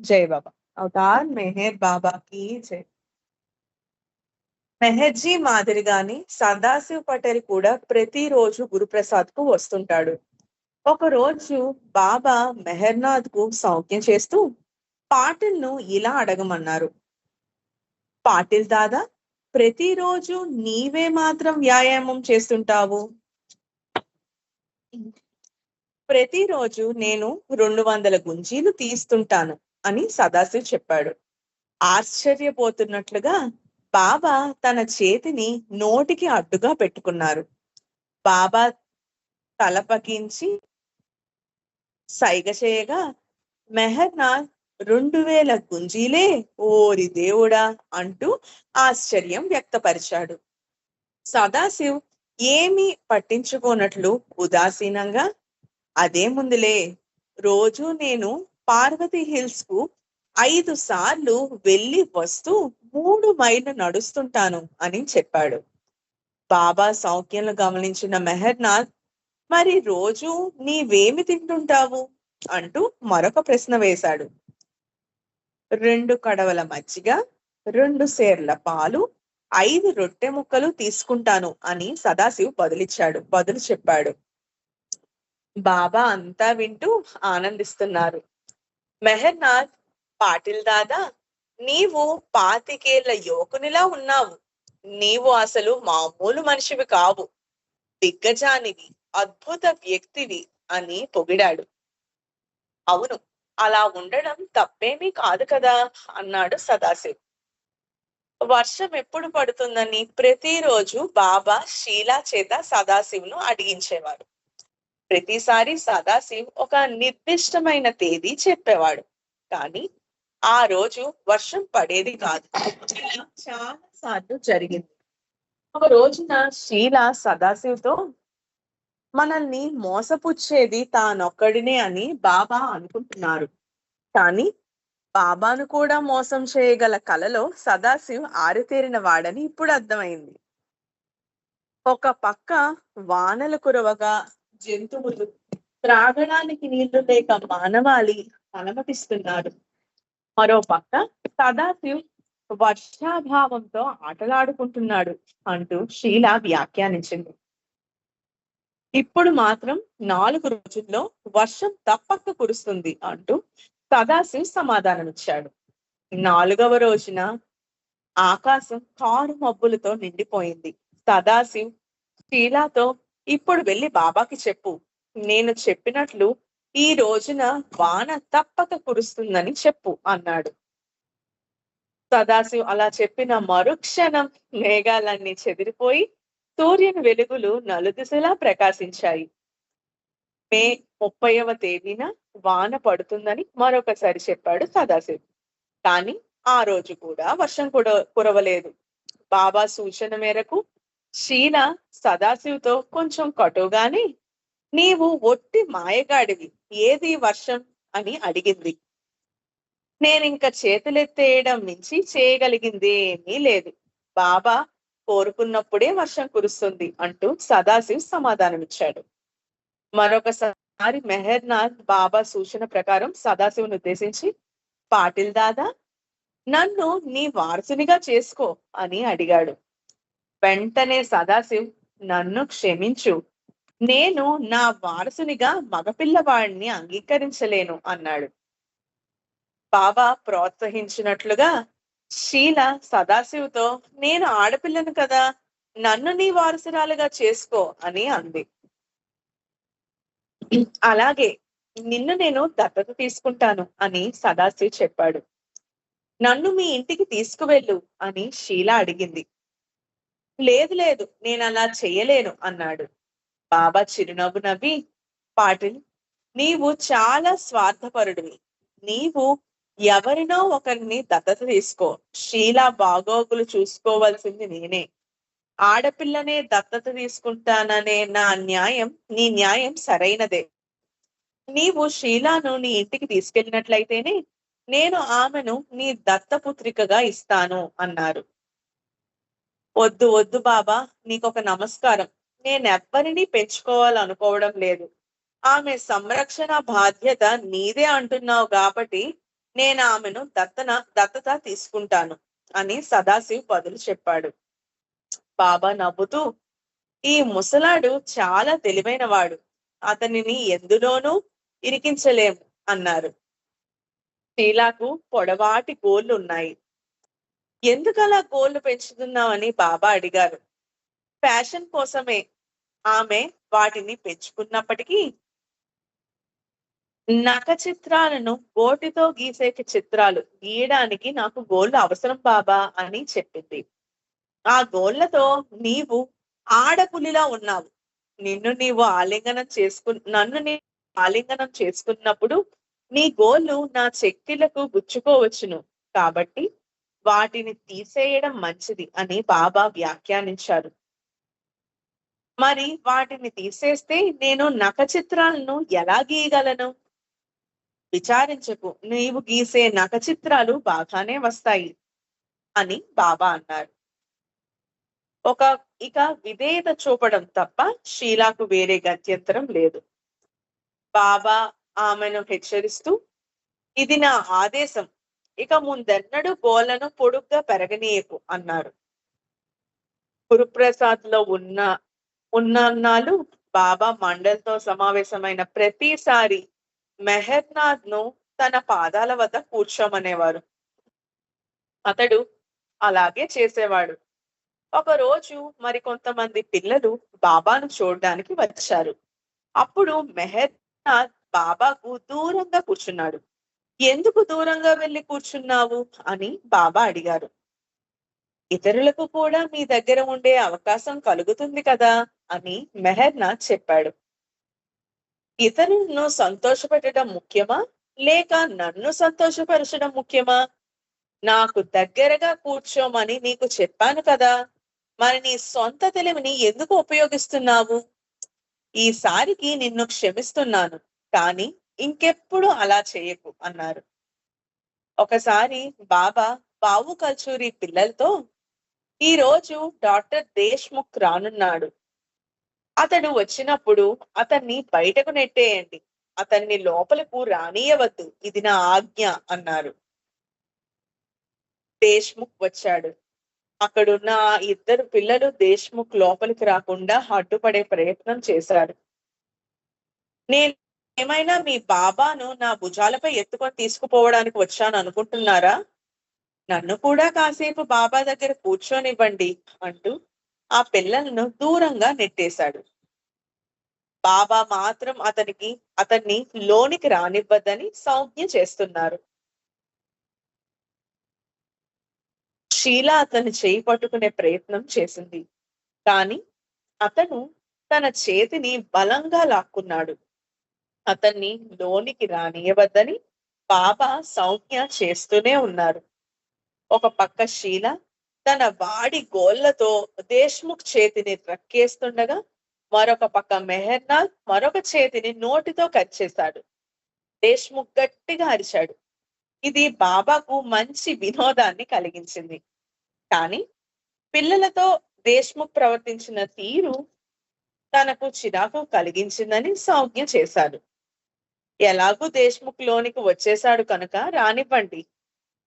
जय बाबा। अवतार मेहर बाबा की जय। మెహర్జీ మాదిరిగాని సదాశివ్ పటేల్ కూడా ప్రతిరోజు గురుప్రసాద్ కు వస్తుంటాడు. ఒక రోజు బాబా మెహర్నాథ్ కు సౌఖ్యం చేస్తూ పాటిల్ ను ఇలా అడగమన్నారు. పాటిల్ దాదా, ప్రతిరోజు నీవే మాత్రం వ్యాయామం చేస్తుంటావు. ప్రతిరోజు నేను 200 గుంజీలు తీస్తుంటాను అని సదాశివ్ చెప్పాడు. ఆశ్చర్యపోతున్నట్లుగా బాబా తన చేతిని నోటికి అడ్డుగా పెట్టుకున్నారు. బాబా తలపకించి సైగ చేయగా మెహర్నాథ్ 2000 గుంజీలే, ఓరి దేవుడా అంటూ ఆశ్చర్యం వ్యక్తపరిచాడు. సదాశివ్ ఏమీ పట్టించుకోనట్లు ఉదాసీనంగా, అదే ముందులే, రోజు నేను పార్వతీ హిల్స్ కు 5 సార్లు వెళ్ళి వస్తూ 3 మైళ్ళు నడుస్తుంటాను అని చెప్పాడు. బాబా సౌఖ్యంలో గమనించిన మెహర్నాథ్, మరి రోజు నీవేమి తింటుంటావు అంటూ మరొక ప్రశ్న వేశాడు. 2 కడవల మజ్జిగ, 2 సేర్ల పాలు, 5 రొట్టె ముక్కలు తీసుకుంటాను అని సదాశివ్ బదులు చెప్పాడు. బాబా అంతా వింటూ ఆనందిస్తున్నారు. మెహర్నాథ్, పాటిల్ దాదా, నీవు 25 ఏళ్ల యువకునిలా ఉన్నావు. నీవు అసలు మామూలు మనిషివి కావు, దిగ్గజానివి, అద్భుత వ్యక్తివి అని పొగిడాడు. అవును, అలా ఉండడం తప్పేమీ కాదు కదా అన్నాడు సదాశివ్. వర్షం ఎప్పుడు పడుతుందని ప్రతిరోజు బాబా షీలా చేత సదాశివ్ను అడిగించేవాడు. ప్రతిసారి సదాశివ్ ఒక నిర్దిష్టమైన తేదీ చెప్పేవాడు, కానీ ఆ రోజు వర్షం పడేది కాదు. చాలా సార్లు జరిగింది. ఒక రోజున షీల సదాశివ్తో, మనల్ని మోసపుచ్చేది తానొక్కడినే అని బాబా అనుకుంటున్నారు, కానీ బాబాను కూడా మోసం చేయగల కలలో సదాశివ్ ఆరితేరిన వాడని ఇప్పుడు అర్థమైంది. ఒక పక్క వానలు కురవగా జంతువులు, త్రాగడానికి నీళ్లు లేక మానవాళి అనుమతిస్తున్నారు. మరో పక్క సదాశివ్ వర్షాభావంతో ఆటలాడుకుంటున్నాడు అంటూ షీల వ్యాఖ్యానించింది. ఇప్పుడు మాత్రం 4 రోజుల్లో వర్షం తప్పక కురుస్తుంది అంటూ సదాశివ్ సమాధానమిచ్చాడు. 4వ రోజున ఆకాశం కారు మబ్బులతో నిండిపోయింది. సదాశివ్ షీలాతో, ఇప్పుడు వెళ్ళి బాబాకి చెప్పు, నేను చెప్పినట్లు ఈ రోజున వాన తప్పక కురుస్తుందని చెప్పు అన్నాడు. సదాశివ్ అలా చెప్పిన మరుక్షణం మేఘాలన్నీ చెదిరిపోయి సూర్యుని వెలుగులు నలుదిశలా ప్రకాశించాయి. మే 30వ తేదీన వాన పడుతుందని మరొకసారి చెప్పాడు సదాశివ్. కానీ ఆ రోజు కూడా వర్షం కురవలేదు. బాబా సూచన మేరకు షీల సదాశివ్తో కొంచెం కటుగానే, నీవు ఒట్టి మాయగాడివి, ఏది వర్షం అని అడిగింది. నేనింక చేతులెత్తేయడం మించి చేయగలిగిందేమీ లేదు. బాబా కోరుకున్నప్పుడే వర్షం కురుస్తుంది అంటూ సదాశివ్ సమాధానమిచ్చాడు. మరొకసారి మెహర్నాథ్ బాబా సూచన ప్రకారం సదాశివ్ను ఉద్దేశించి, పాటిల్ దాదా, నన్ను నీ వారసునిగా చేసుకో అని అడిగాడు. వెంటనే సదాశివ్, నన్ను క్షమించు, నేను నా వారసునిగా మగపిల్లవాడిని అంగీకరించలేను అన్నాడు. బాబా ప్రోత్సహించినట్లుగా షీల సదాశివ్తో, నేను ఆడపిల్లను కదా, నన్ను నీ వారసురాలుగా చేసుకో అని అంది. అలాగే, నిన్ను నేను దత్తత తీసుకుంటాను అని సదాశివ్ చెప్పాడు. నన్ను మీ ఇంటికి తీసుకువెళ్ళు అని షీల అడిగింది. లేదు లేదు, నేను అలా చెయ్యలేను అన్నాడు. బాబా చిరునవ్వు నవ్వి, పాటిల్, నీవు చాలా స్వార్థపరుడివి. నీవు ఎవరినో ఒకరిని దత్తత తీసుకో, షీల బాగోగులు చూసుకోవాల్సింది నేనే. ఆడపిల్లనే దత్తత తీసుకుంటాననే నీ న్యాయం సరైనదే. నీవు షీలాను నీ ఇంటికి తీసుకెళ్ళినట్లయితేనే నేను ఆమెను నీ దత్తపుత్రికగా ఇస్తాను అన్నారు. వద్దు వద్దు బాబా, నీకొక నమస్కారం, నేనెవ్వరినీ పెంచుకోవాలనుకోవడం లేదు. ఆమె సంరక్షణ బాధ్యత నీదే అంటున్నావు కాబట్టి నేను ఆమెను దత్తత తీసుకుంటాను అని సదాశివ్ బదులు చెప్పాడు. బాబా నవ్వుతూ, ఈ ముసలాడు చాలా తెలివైనవాడు, అతనిని ఎందులోనూ ఇరికించలేము అన్నారు. షీలాకు పొడవాటి గోళ్లున్నాయి. ఎందుకలా గోళ్లు పెంచుతున్నావని బాబా అడిగారు. ఫ్యాషన్ కోసమే ఆమె వాటిని పెంచుకున్నప్పటికీ నఖ చిత్రాలను గోటితో గీసే చిత్రాలు గీయడానికి నాకు గోళ్లు అవసరం బాబా అని చెప్పింది. ఆ గోళ్లతో నీవు ఆడపులిలా ఉన్నావు. నన్ను నీవు ఆలింగనం చేసుకున్నప్పుడు నీ గోళ్లు నా చెక్కిళ్లకు గుచ్చుకోవచ్చును, కాబట్టి వాటిని తీసేయడం మంచిది అని బాబా వ్యాఖ్యానించారు. మరి వాటిని తీసేస్తే నేను నఖ చిత్రాలను ఎలా గీయగలను? విచారించకు, నీవు గీసే నఖ చిత్రాలు బాగానే వస్తాయి అని బాబా అన్నారు. ఇక విధేయత చూపడం తప్ప షీలాకు వేరే గత్యంతరం లేదు. బాబా ఆమెను హెచ్చరిస్తూ, ఇది నా ఆదేశం, ఇక ముందెన్నడూ గోళ్లను పొడుగ్గా పెరగనీయకు అన్నారు. గురుప్రసాద్ లో ఉన్నన్నాళ్ళు బాబా మండలితో సమావేశమైన ప్రతిసారి మెహర్నాథ్ ను తన పాదాల వద్ద కూర్చోమనేవారు. అతడు అలాగే చేసేవాడు. ఒకరోజు మరికొంతమంది పిల్లలు బాబాను చూడడానికి వచ్చారు. అప్పుడు మెహర్నాథ్ బాబాకు దూరంగా కూర్చున్నాడు. ఎందుకు దూరంగా వెళ్లి కూర్చున్నావు అని బాబా అడిగారు. ఇతరులకు కూడా మీ దగ్గర ఉండే అవకాశం కలుగుతుంది కదా అని మెహర్నాథ్ చెప్పాడు. ఇతరులను సంతోషపెట్టడం ముఖ్యమా, లేక నన్ను సంతోషపరచడం ముఖ్యమా? నాకు దగ్గరగా కూర్చోమని నీకు చెప్పాను కదా, మరి నీ సొంత తెలివిని ఎందుకు ఉపయోగిస్తున్నావు? ఈసారికి నిన్ను క్షమిస్తున్నాను, కానీ ఇంకెప్పుడు అలా చేయకు అన్నారు. ఒకసారి బాబా బావు కల్చూరి పిల్లలతో, ఈ రోజు డాక్టర్ దేశ్ముఖ్ రానున్నాడు. అతడు వచ్చినప్పుడు అతన్ని బయటకు నెట్టేయండి, అతన్ని లోపలకు రానియవద్దు, ఇది నా ఆజ్ఞ అన్నారు. దేశ్ముఖ్ వచ్చాడు. అక్కడున్న ఆ ఇద్దరు పిల్లలు దేశ్ముఖ్ లోపలికి రాకుండా అడ్డుపడే ప్రయత్నం చేశారు. నేను ఏమైనా మీ బాబాను నా భుజాలపై ఎత్తుకొని తీసుకుపోవడానికి వచ్చాను అనుకుంటున్నారా? నన్ను కూడా కాసేపు బాబా దగ్గర కూర్చోనివ్వండి అంటూ ఆ పిల్లలను దూరంగా నెట్టేశాడు. బాబా మాత్రం అతన్ని లోనికి రానివ్వద్దని సంజ్ఞ చేస్తున్నారు. షీలా అతన్ని చేయి పట్టుకునే ప్రయత్నం చేసింది, కానీ అతను తన చేతిని బలంగా లాక్కున్నాడు. అతన్ని లోనికి రానియవద్దని బాబా సంజ్ఞ చేస్తూనే ఉన్నారు. ఒక పక్క షీలా తన వాడి గోళ్లతో దేశ్ముఖ్ చేతిని రక్కేస్తుండగా, మరొక పక్క మెహర్నాథ్ మరొక చేతిని నోటితో కట్ చేశాడు. దేశ్ముఖ్ గట్టిగా అరిచాడు. ఇది బాబాకు మంచి వినోదాన్ని కలిగించింది. కానీ పిల్లలతో దేశ్ముఖ్ ప్రవర్తించిన తీరు తనకు చిరాకు కలిగించిందని సంజ్ఞ చేశాడు. ఎలాగూ దేశ్ముఖ్ లోనికి వచ్చేశాడు కనుక రానివ్వండి.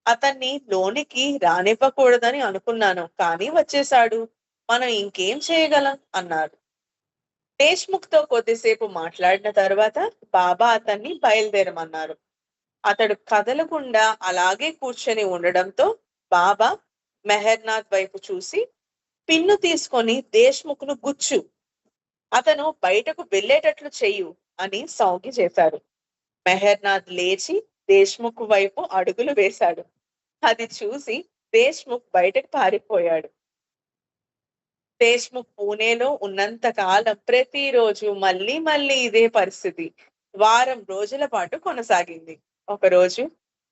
అతన్ని లోనికి రానివ్వకూడదని అనుకున్నాను, కానీ వచ్చేశాడు, మనం ఇంకేం చేయగలం అన్నారు. దేశ్ముఖ్ తో కొద్దిసేపు మాట్లాడిన తర్వాత బాబా అతన్ని బయలుదేరమన్నారు. అతడు కదలకుండా అలాగే కూర్చొని ఉండడంతో బాబా మెహర్నాథ్ వైపు చూసి, పిన్ను తీసుకొని దేశ్ముఖ్ ను గుచ్చు, అతను బయటకు వెళ్ళేటట్లు చెయ్యు అని సంజ్ఞ చేశారు. మెహర్నాథ్ లేచి దేశ్ముఖ్ వైపు అడుగులు వేశాడు. అది చూసి దేశ్ముఖ్ బయటకు పారిపోయాడు. దేశ్ముఖ్ పూణేలో ఉన్నంత కాలం ప్రతిరోజు మళ్ళీ మళ్ళీ ఇదే పరిస్థితి వారం రోజుల పాటు కొనసాగింది. ఒకరోజు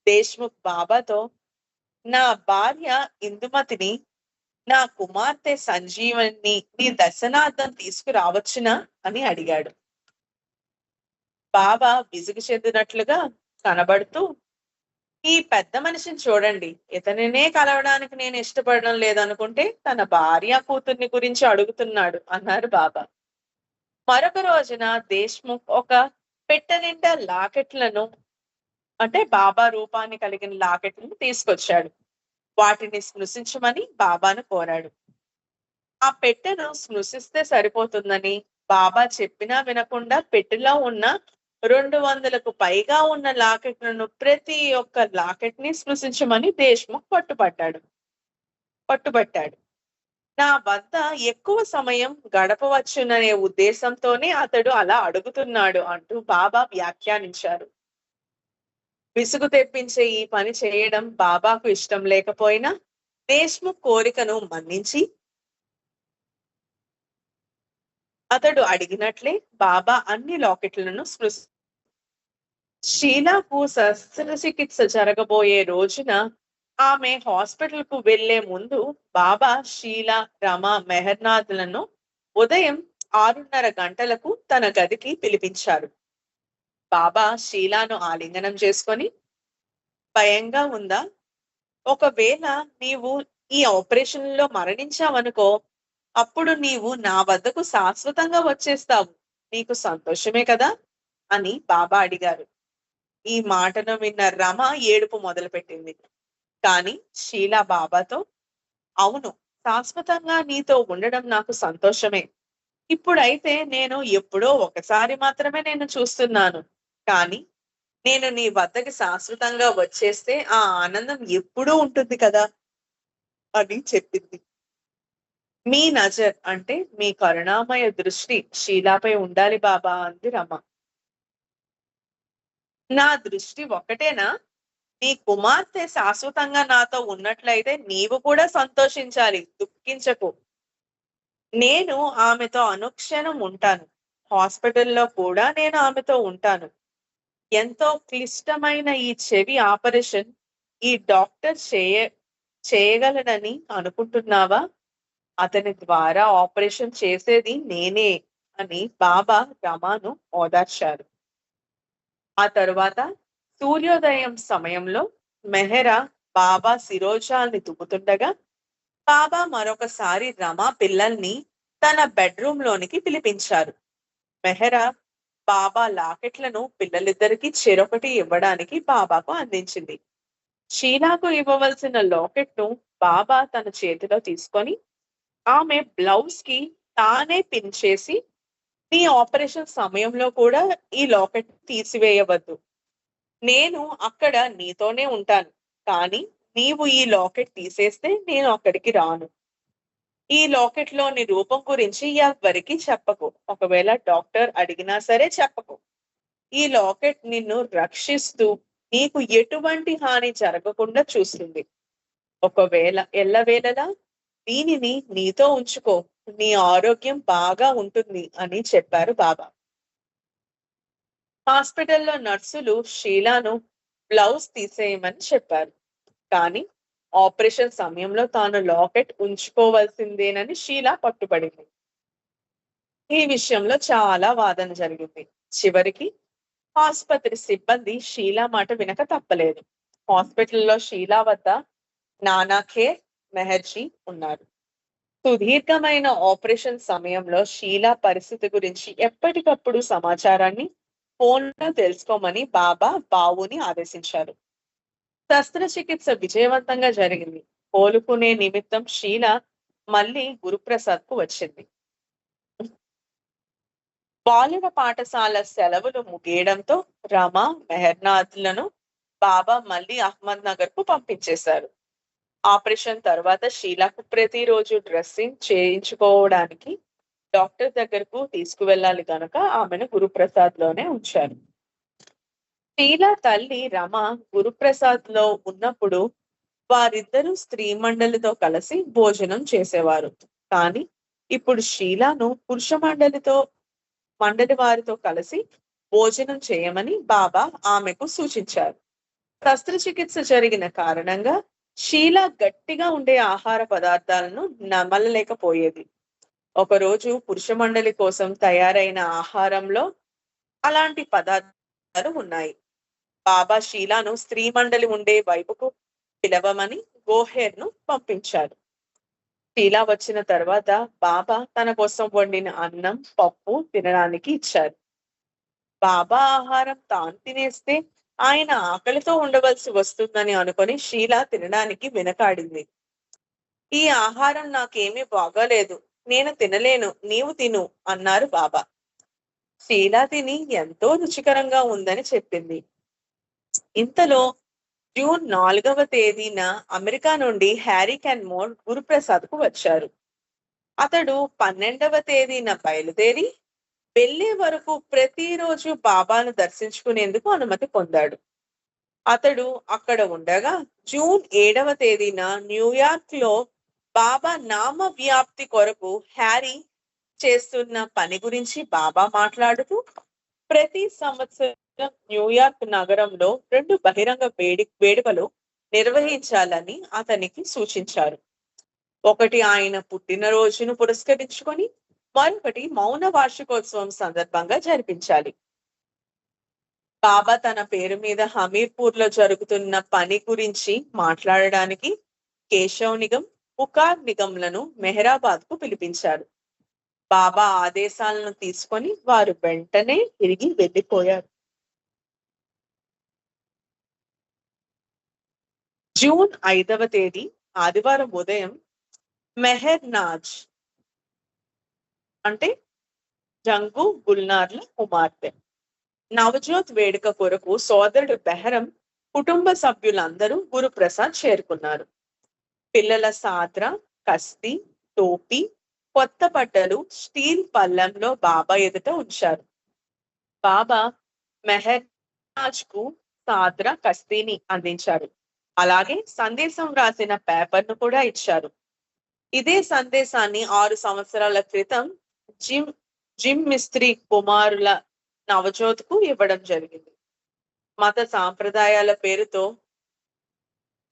దేశ్ముఖ్ బాబాతో, నా భార్య ఇందుమతిని, నా కుమార్తె సంజీవని నీ దర్శనార్థం తీసుకురావచ్చునా అని అడిగాడు. బాబా విసుగు చెందినట్లుగా కనబడుతూ, ఈ పెద్ద మనిషిని చూడండి, ఇతనినే కలవడానికి నేను ఇష్టపడడం లేదనుకుంటే తన భార్య కూతుర్ని గురించి అడుగుతున్నాడు అన్నారు బాబా. మరొక రోజున దేశ్ముఖ్ ఒక పెట్టె నిండా లాకెట్లను అంటే బాబా రూపాన్ని కలిగిన లాకెట్లను తీసుకొచ్చాడు. వాటిని స్పృశించమని బాబాను కోరాడు. ఆ పెట్టెను స్పృశిస్తే సరిపోతుందని బాబా చెప్పినా వినకుండా పెట్టెలో ఉన్న 200కు పైగా ఉన్న లాకెట్లను ప్రతి ఒక్క లాకెట్ ని స్పృశించమని దేశ్ముఖ్ పట్టుబట్టాడు. నా వద్ద ఎక్కువ సమయం గడపవచ్చుననే ఉద్దేశంతోనే అతడు అలా అడుగుతున్నాడు అంటూ బాబా వ్యాఖ్యానించారు. విసుగు తెప్పించే ఈ పని చేయడం బాబాకు ఇష్టం లేకపోయినా దేశ్ముఖ్ కోరికను మన్నించి అతడు అడిగినట్లే బాబా అన్ని లాకెట్లను షీలాకు శస్త్రచికిత్స జరగబోయే రోజున ఆమె హాస్పిటల్ కు వెళ్లే ముందు బాబా షీలా, రమ, మెహర్నాథ్లను ఉదయం 6:30 గంటలకు తన గదికి పిలిపించారు. బాబా షీలాను ఆలింగనం చేసుకొని, భయంగా ఉందా? ఒకవేళ నీవు ఈ ఆపరేషన్ లో మరణించావనుకో, అప్పుడు నీవు నా వద్దకు శాశ్వతంగా వచ్చేస్తావు. నీకు సంతోషమే కదా అని బాబా అడిగారు. ఈ మాటను విన్న రమ ఏడుపు మొదలుపెట్టింది. కానీ షీలా బాబాతో, అవును, శాశ్వతంగా నీతో ఉండడం నాకు సంతోషమే. ఇప్పుడైతే నేను ఎప్పుడో ఒకసారి మాత్రమే నేను చూస్తున్నాను. కానీ నేను నీ వద్దకి శాశ్వతంగా వచ్చేస్తే ఆ ఆనందం ఎప్పుడూ ఉంటుంది కదా అని చెప్పింది. మీ నజర్ అంటే మీ కరుణామయ దృష్టి షీలాపై ఉండాలి బాబా అంది రమ. నా దృష్టి ఒక్కటేనా? నీ కుమార్తె శాశ్వతంగా నాతో ఉన్నట్లయితే నీవు కూడా సంతోషించాలి, దుఃఖించకు. నేను ఆమెతో అనుక్షణం ఉంటాను. హాస్పిటల్లో కూడా నేను ఆమెతో ఉంటాను. ఎంతో క్లిష్టమైన ఈ చెవి ఆపరేషన్ ఈ డాక్టర్ చేయగలనని అనుకుంటున్నావా? అతని ద్వారా ఆపరేషన్ చేసేది నేనే అని బాబా రమాను ఓదార్చారు. ఆ తరువాత సూర్యోదయం సమయంలో మెహరా బాబా శిరోజాల్ని దువ్వుతుండగా బాబా మరొకసారి రమా పిల్లల్ని తన బెడ్రూమ్ లోనికి పిలిపించారు. మెహరా బాబా లాకెట్లను పిల్లలిద్దరికీ చెరొకటి ఇవ్వడానికి బాబాకు అందించింది. షీలాకు ఇవ్వవలసిన లాకెట్ ను బాబా తన చేతిలో తీసుకొని ఆమె బ్లౌజ్ కి తానే పిన్ చేసి, నీ ఆపరేషన్ సమయంలో కూడా ఈ లాకెట్ తీసివేయవద్దు. నేను అక్కడ నీతోనే ఉంటాను. కానీ నీవు ఈ లాకెట్ తీసేస్తే నేను అక్కడికి రాను. ఈ లాకెట్ లోని రూపం గురించి ఎవ్వరికి చెప్పకు. ఒకవేళ డాక్టర్ అడిగినా సరే చెప్పకు. ఈ లాకెట్ నిన్ను రక్షిస్తూ నీకు ఎటువంటి హాని జరగకుండా చూస్తుంది. ఒకవేళ ఎల్లవేళలా దీనిని నీతో ఉంచుకో, నీ ఆరోగ్యం బాగా ఉంటుంది అని చెప్పారు బాబా. హాస్పిటల్లో నర్సులు షీలాను బ్లౌజ్ తీసేయమని చెప్పారు. కానీ ఆపరేషన్ సమయంలో తాను లాకెట్ ఉంచుకోవాల్సిందేనని షీలా పట్టుబడింది. ఈ విషయంలో చాలా వాదన జరిగింది. చివరికి ఆసుపత్రి సిబ్బంది షీలా మాట వినక తప్పలేదు. హాస్పిటల్లో షీలా వద్ద నానా ఖేర్, మెహర్జీ ఉన్నారు. సుదీర్ఘమైన ఆపరేషన్ సమయంలో షీలా పరిస్థితి గురించి ఎప్పటికప్పుడు సమాచారాన్ని ఫోన్లో తెలుసుకోమని బాబా బావుని ఆదేశించారు. శస్త్రచికిత్స విజయవంతంగా జరిగింది. కోలుకునే నిమిత్తం షీలా మళ్ళీ గురుప్రసాద్ కు వచ్చింది. బాలుర పాఠశాల సెలవులు ముగియడంతో రమ, మెహర్నాథ్లను బాబా మళ్ళీ అహ్మద్ నగర్ కు పంపించేశారు. ఆపరేషన్ తర్వాత షీలాకు ప్రతిరోజు డ్రెస్సింగ్ చేయించుకోవడానికి డాక్టర్ దగ్గరకు తీసుకువెళ్ళాలి కనుక ఆమెను గురుప్రసాద్ లోనే ఉంచారు. షీలా తల్లి రమ గురుప్రసాద్ లో ఉన్నప్పుడు వారిద్దరూ స్త్రీ మండలితో కలిసి భోజనం చేసేవారు. కానీ ఇప్పుడు షీలాను పురుష మండలి వారితో కలిసి భోజనం చేయమని బాబా ఆమెకు సూచించారు. శస్త్రచికిత్స జరిగిన కారణంగా షీలా గట్టిగా ఉండే ఆహార పదార్థాలను నమలలేకపోయేది. ఒకరోజు పురుష మండలి కోసం తయారైన ఆహారంలో అలాంటి పదార్థాలు ఉన్నాయి. బాబా షీలాను స్త్రీ మండలి ఉండే వైపుకు పిలవమని గోహేర్ ను పంపించారు. షీలా వచ్చిన తర్వాత బాబా తన కోసం వండిన అన్నం, పప్పు తినడానికి ఇచ్చారు. బాబా ఆహారం తాను తినేస్తే ఆయన ఆకలితో ఉండవలసి వస్తుందని అనుకొని షీల తినడానికి వెనకాడింది. ఈ ఆహారం నాకేమీ బాగాలేదు, నేను తినలేను, నీవు తిను అన్నారు బాబా. షీలా తిని ఎంతో రుచికరంగా ఉందని చెప్పింది. ఇంతలో జూన్ 4వ తేదీన అమెరికా నుండి హ్యారీ కెన్మోర్ గురుప్రసాద్ కు వచ్చారు. అతడు 12వ తేదీన బయలుదేరి వెళ్లే వరకు ప్రతిరోజు బాబాను దర్శించుకునేందుకు అనుమతి పొందాడు. అతడు అక్కడ ఉండగా జూన్ 7వ తేదీన న్యూయార్క్ లో బాబా నామ వ్యాప్తి కొరకు హ్యారీ చేస్తున్న పని గురించి బాబా మాట్లాడుతూ, ప్రతి సంవత్సరం న్యూయార్క్ నగరంలో 2 బహిరంగ వేడుకలు నిర్వహించాలని అతనికి సూచించారు. ఒకటి ఆయన పుట్టినరోజును పురస్కరించుకొని, మరొకటి మౌన వార్షికోత్సవం సందర్భంగా జరిపించాలి. బాబా తన పేరు మీద హమీర్పూర్ లో జరుగుతున్న పని గురించి మాట్లాడడానికి కేశవ్ నిగం, పుకార్ నిగంలను మెహరాబాద్ కు పిలిపించారు. బాబా ఆదేశాలను తీసుకొని వారు వెంటనే తిరిగి వెళ్లిపోయారు. జూన్ 5వ తేదీ ఆదివారం ఉదయం మెహర్నాజ్ అంటే జంగు గుల్నార్ల కుమార్తె నవజోత్ వేడుక కొరకు సోదరుడు బెహరం కుటుంబ సభ్యులందరూ గురుప్రసాద్ చేరుకున్నారు. పిల్లల సాద్ర, కస్తీ, టోపీ, కొత్త బట్టలు స్టీల్ పళ్ళెంలో బాబా ఎదుట ఉంచారు. బాబా మెహర్నాజ్ కు సాద్ర, కస్తీని అందించారు. అలాగే సందేశం రాసిన పేపర్ను కూడా ఇచ్చారు. ఇదే సందేశాన్ని 6 సంవత్సరాల క్రితం జిమ్ మిస్త్రీ కుమారుల నవజోత్ కు ఇవ్వడం జరిగింది. మత సాంప్రదాయాల పేరుతో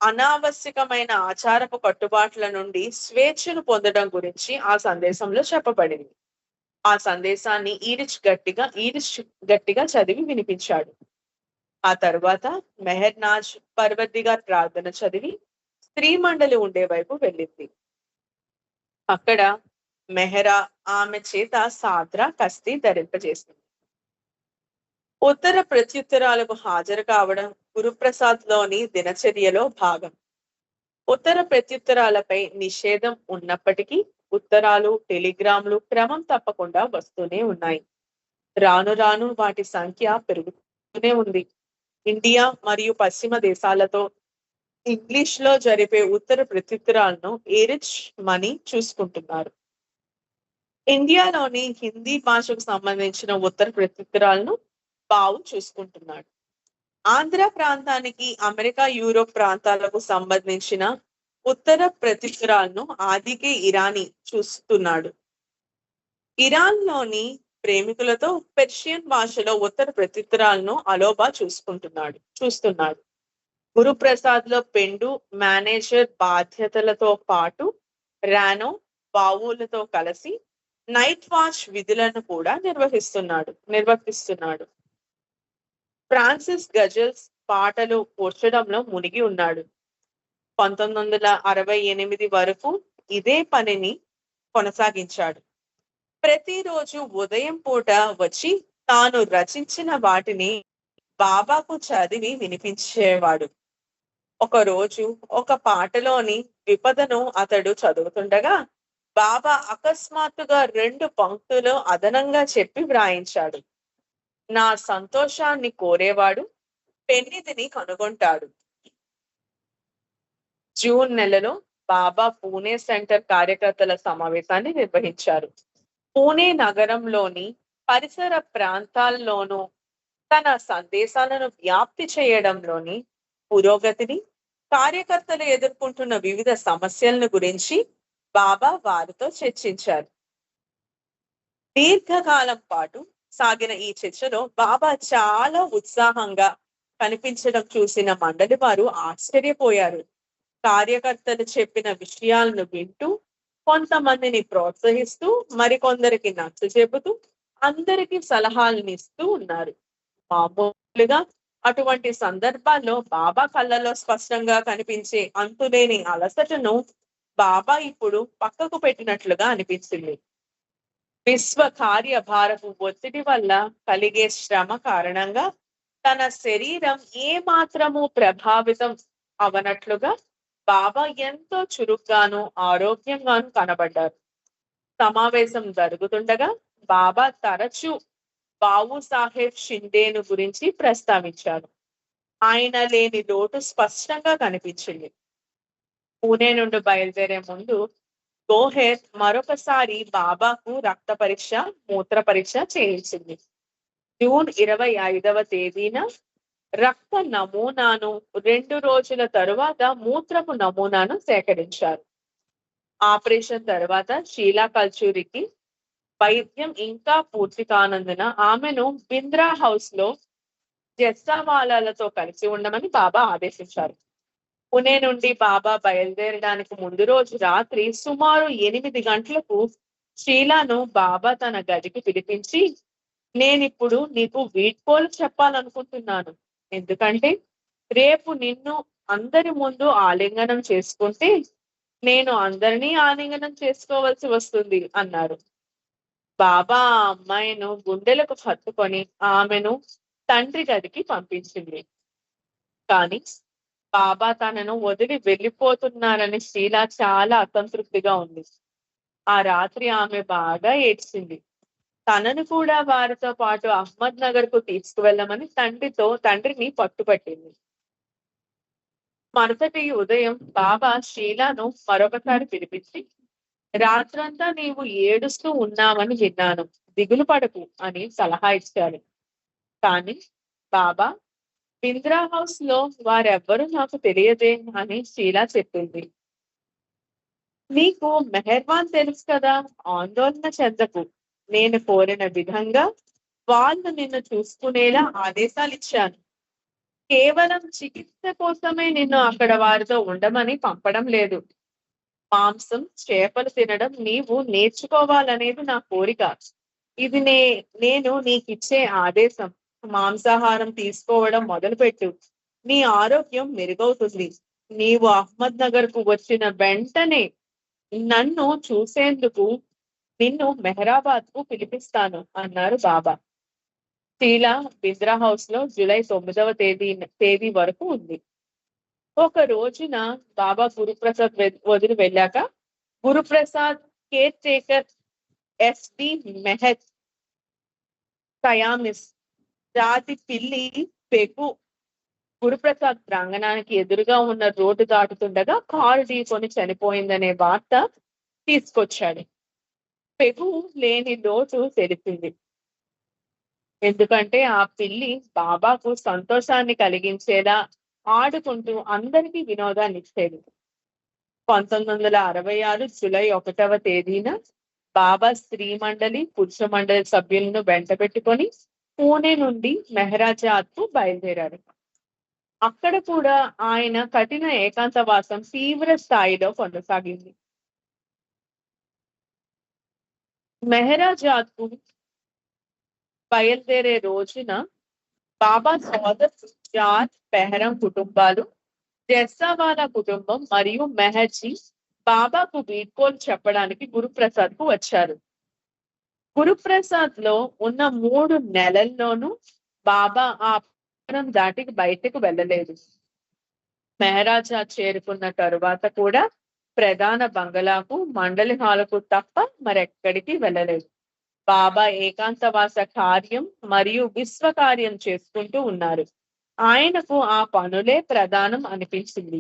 అనావశ్యకమైన ఆచారపు కట్టుబాట్ల నుండి స్వేచ్ఛను పొందడం గురించి ఆ సందేశంలో చెప్పబడింది. ఆ సందేశాన్ని ఈరిచ్ గట్టిగా చదివి వినిపించాడు. ఆ తరువాత మెహర్నాజ్ పర్వదిగార్ ప్రార్థన చదివి స్త్రీ మండలి ఉండే వైపు వెళ్ళింది. అక్కడ మెహరా ఆమె చేత సాద్ర, కస్తీ ధరింపజేసింది. ఉత్తర ప్రత్యుత్తరాలకు హాజరు కావడం గురుప్రసాద్ లోని దినచర్యలో భాగం. ఉత్తర ప్రత్యుత్తరాలపై నిషేధం ఉన్నప్పటికీ ఉత్తరాలు, టెలిగ్రామ్లు క్రమం తప్పకుండా వస్తూనే ఉన్నాయి. రాను రాను వాటి సంఖ్య పెరుగుతూనే ఉంది. ఇండియా మరియు పశ్చిమ దేశాలతో ఇంగ్లీష్ లో జరిపే ఉత్తర ప్రత్యుత్తరాలను ఏరిచ్ మనీ చూసుకుంటున్నారు. ఇండియాలోని హిందీ భాషకు సంబంధించిన ఉత్తర ప్రత్యుత్తరాలను బావు చూసుకుంటున్నాడు. ఆంధ్ర ప్రాంతానికి, అమెరికా, యూరోప్ ప్రాంతాలకు సంబంధించిన ఉత్తర ప్రత్యుత్తరాలను ఆదికే ఇరానీ చూస్తున్నాడు. ఇరాన్ లోని ప్రేమికులతో పెర్షియన్ భాషలో ఉత్తర ప్రత్యుత్తరాలను అలోబా చూస్తున్నాడు. గురుప్రసాద్ లో పెండు మేనేజర్ బాధ్యతలతో పాటు రానో, బావులతో కలిసి నైట్ వాచ్ విధులను కూడా నిర్వర్తిస్తున్నాడు. ఫ్రాన్సిస్ గజల్స్ పాటలు కూర్చడంలో మునిగి ఉన్నాడు. 1968 వరకు ఇదే పనిని కొనసాగించాడు. ప్రతిరోజు ఉదయం పూట వచ్చి తాను రచించిన వాటిని బాబాకు చదివి వినిపించేవాడు. ఒకరోజు ఒక పాటలోని విపదను అతడు చదువుతుండగా బాబా అకస్మాత్తుగా 2 పంక్తులు అదనంగా చెప్పి వ్రాయించాడు. నా సంతోషాన్ని కోరేవాడు పెన్నిధిని కనుగొంటాడు. జూన్ నెలలో బాబా పూణే సెంటర్ కార్యకర్తల సమావేశాన్ని నిర్వహించారు. పూణే నగరంలోని పరిసర ప్రాంతాల్లోనూ తన సందేశాలను వ్యాప్తి చేయడంలోని పురోగతిని, కార్యకర్తలు ఎదుర్కొంటున్న వివిధ సమస్యలను గురించి బాబా వారితో చర్చించారు. దీర్ఘకాలం పాటు సాగిన ఈ చర్చలో బాబా చాలా ఉత్సాహంగా కనిపించడం చూసిన మండలి వారు ఆశ్చర్యపోయారు. కార్యకర్తలు చెప్పిన విషయాలను వింటూ, కొంతమందిని ప్రోత్సహిస్తూ, మరికొందరికి నచ్చజెపుతూ, అందరికీ సలహాలను ఇస్తూ ఉన్నారు. మామూలుగా అటువంటి సందర్భాల్లో బాబా కళ్ళలో స్పష్టంగా కనిపించే అంతులేని అలసటను బాబా ఇప్పుడు పక్కకు పెట్టినట్లుగా అనిపించింది. విశ్వ కార్యభారపు ఒత్తిడి వల్ల కలిగే శ్రమ కారణంగా తన శరీరం ఏ మాత్రము ప్రభావితం అవనట్లుగా బాబా ఎంతో చురుగ్గాను ఆరోగ్యంగాను కనబడ్డారు. సమావేశం జరుగుతుండగా బాబా తరచూ బావు సాహెబ్ షిండేను గురించి ప్రస్తావించారు. ఆయన లేని లోటు స్పష్టంగా కనిపించింది. పూణే నుండి బయలుదేరే ముందు గోహెర్ మరొకసారి బాబాకు రక్త పరీక్ష, మూత్ర పరీక్ష చేయించింది. జూన్ 25వ తేదీన రక్త నమూనాను, 2 రోజుల తరువాత మూత్రపు నమూనాను సేకరించారు. ఆపరేషన్ తర్వాత షీలా కల్చూరికి వైద్యం ఇంకా పూర్తి కానందున ఆమెను బింద్రా హౌస్ లో జెస్సావాలాలతో కలిసి ఉండమని బాబా ఆదేశించారు. పుణే నుండి బాబా బయలుదేరడానికి ముందు రోజు రాత్రి సుమారు 8 గంటలకు షీలాను బాబా తన గదికి పిలిపించి, నేనిప్పుడు నీకు వీడ్కోలు చెప్పాలనుకుంటున్నాను. ఎందుకంటే రేపు నిన్ను అందరి ముందు ఆలింగనం చేసుకుంటే నేను అందరినీ ఆలింగనం చేసుకోవాల్సి వస్తుంది అన్నారు. బాబా ఆ అమ్మాయిను గుండెలకు హత్తుకొని ఆమెను తండ్రి గదికి పంపించింది. కానీ బాబా తనను వదిలి వెళ్ళిపోతున్నారని షీలా చాలా అసంతృప్తిగా ఉంది. ఆ రాత్రి ఆమె బాగా ఏడ్చింది. తనను కూడా వారితో పాటు అహ్మద్ నగర్ కు తీసుకువెళ్ళమని తండ్రిని పట్టుపట్టింది. మరుసటి ఉదయం బాబా షీలాను మరొకసారి పిలిపించి, రాత్రంతా నీవు ఏడుస్తూ ఉన్నావని విన్నాను, దిగులు పడకు అని సలహా ఇచ్చారు. కానీ బాబా, బింద్రా హౌస్ లో వారెవ్వరూ నాకు తెలియదే అని షీలా చెప్పింది. నీకు మెహర్బాన్ తెలుసు కదా, ఆందోళన చెందకు. నేను కోరిన విధంగా వాళ్ళు నిన్ను చూసుకునేలా ఆదేశాలు ఇచ్చాను. కేవలం చికిత్స కోసమే నిన్ను అక్కడ వారితో ఉండమని పంపడం లేదు. మాంసం, చేపలు తినడం నీవు నేర్చుకోవాలనేది నా కోరిక. ఇది నేను నీకిచ్చే ఆదేశం. మాంసాహారం తీసుకోవడం మొదలుపెట్టు. నీ ఆరోగ్యం మెరుగవుతుంది. నీవు అహ్మద్ నగర్ కు వచ్చిన వెంటనే నన్ను చూసేందుకు నిన్ను మెహరాబాద్ కు పిలిపిస్తాను అన్నారు బాబా. షీలా బింద్రా హౌస్ లో జూలై 9వ తేదీ వరకు ఉంది. ఒక రోజున బాబా గురుప్రసాద్ వదిలి వెళ్ళాక గురుప్రసాద్ కేర్ టేకర్ ఎస్డి మెహత్ కయామిస్ జాతి పిల్లి పెగు గురుప్రసాద్ ప్రాంగణానికి ఎదురుగా ఉన్న రోడ్డు దాటుతుండగా కారు ఢీకొని చనిపోయిందనే వార్త తీసుకొచ్చాడు. పెగు లేని లోటు తెలిసింది. ఎందుకంటే ఆ పిల్లి బాబాకు సంతోషాన్ని కలిగించేలా ఆడుకుంటూ అందరికీ వినోదాన్ని ఇచ్చేది. 1966 జూలై 1వ తేదీన బాబా స్త్రీ మండలి, పురుష మండలి సభ్యులను వెంట పెట్టుకొని పూణే నుండి మెహరాజాద్ కు బయలుదేరారు. అక్కడ కూడా ఆయన కఠిన ఏకాంతవాసం తీవ్ర స్థాయిలో కొనసాగింది. మెహరాజాద్ కు బయలుదేరే రోజున బాబా సోదరు జాద్, పెహరం కుటుంబాలు, జెస్సావాలా కుటుంబం మరియు మెహర్జీ బాబాకు వీడ్కోలు చెప్పడానికి గురుప్రసాద్ కు వచ్చారు. గురుప్రసాద్ లో ఉన్న 3 నెలల్లోనూ బాబా ఆ ప్రాంగణం దాటి బయటకు వెళ్ళలేదు. మెహరాజాద్ చేరుకున్న తరువాత కూడా ప్రధాన బంగళాకు, మండలి హాలకు తప్ప మరెక్కడికి వెళ్ళలేదు. బాబా ఏకాంతవాస కార్యం మరియు విశ్వ కార్యం చేసుకుంటూ ఉన్నారు. ఆయనకు ఆ పనులే ప్రధానం అనిపించింది.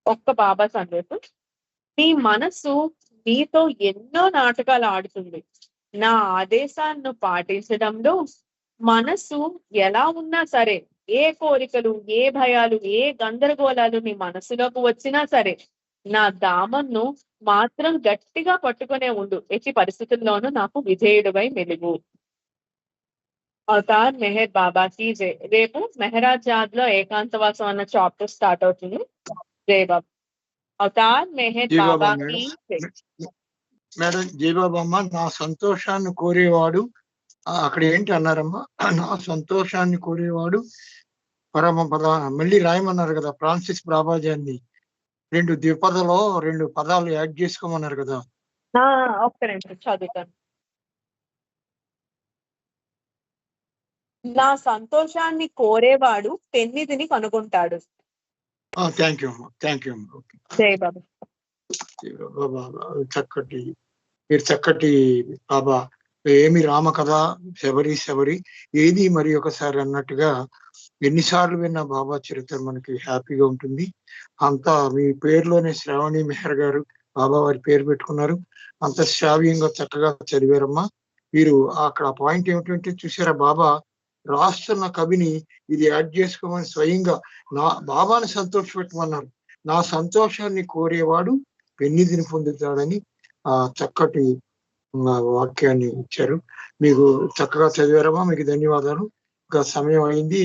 ఒక్క బాబా సందేశం. నీ మనసు నీతో ఎన్నో నాటకాలు ఆడుతుంది. నా ఆదేశాలను పాటించడంలో మనసు ఎలా ఉన్నా సరే, ఏ కోరికలు, ఏ భయాలు, ఏ గందరగోళాలు నీ మనసులోకి వచ్చినా సరే, నా దామన్ను మాత్రం గట్టిగా పట్టుకునే ఉండు. ఎట్టి పరిస్థితుల్లోనూ నాకు విధేయుడివై మెలుగు. అవతార్ మెహర్ బాబాకి జై. రేపు మెహరాజాద్ లో ఏకాంతవాసం అన్న చాప్టర్ స్టార్ట్ అవుతుంది. జై బాబా. అవతార్ మెహర్ బాబాకి జై. మేడం జయబాబమ్మ, నా సంతోషాన్ని కోరేవాడు అక్కడ ఏంటి అన్నారమ్మా? నా సంతోషాన్ని కోరేవాడు పరమ పద మళ్ళీ రాయమన్నారు కదా ఫ్రాన్సిస్ బాబాజీ. 2 ద్విపదలో 2 పదాలు యాడ్ చేసుకోమన్నారు కదా. ఒక్క నిమిషం చదువుతాను. నా సంతోషాన్ని కోరేవాడు పెన్నిధిని కనుగొంటాడు. థ్యాంక్ యూ అమ్మా, థ్యాంక్ యూ అమ్మా. ఓకే జై బాబా. బాబా, చక్కటి మీరు చక్కటి బాబా ఏమి రామ కదా శబరి శబరి ఏది మరి ఒకసారి అన్నట్టుగా ఎన్నిసార్లు విన్న బాబా చరిత్ర మనకి హ్యాపీగా ఉంటుంది. అంతా మీ పేరులోనే శ్రావణి మెహర్ గారు బాబా వారి పేరు పెట్టుకున్నారు. అంత శ్రావ్యంగా చక్కగా చదివారమ్మా. మీరు అక్కడ పాయింట్ ఏమిటంటే చూసారా, బాబా రాస్తున్న కవిని ఇది యాడ్ చేసుకోమని స్వయంగా నా బాబాని సంతోషపెట్టమన్నారు. నా సంతోషాన్ని కోరేవాడు పెన్నిధిని పొందుతాడని చక్కటి వాక్యాన్ని ఇచ్చారు. మీకు చక్కగా చదివారమ్మా, మీకు ధన్యవాదాలు. ఇంకా సమయం అయింది.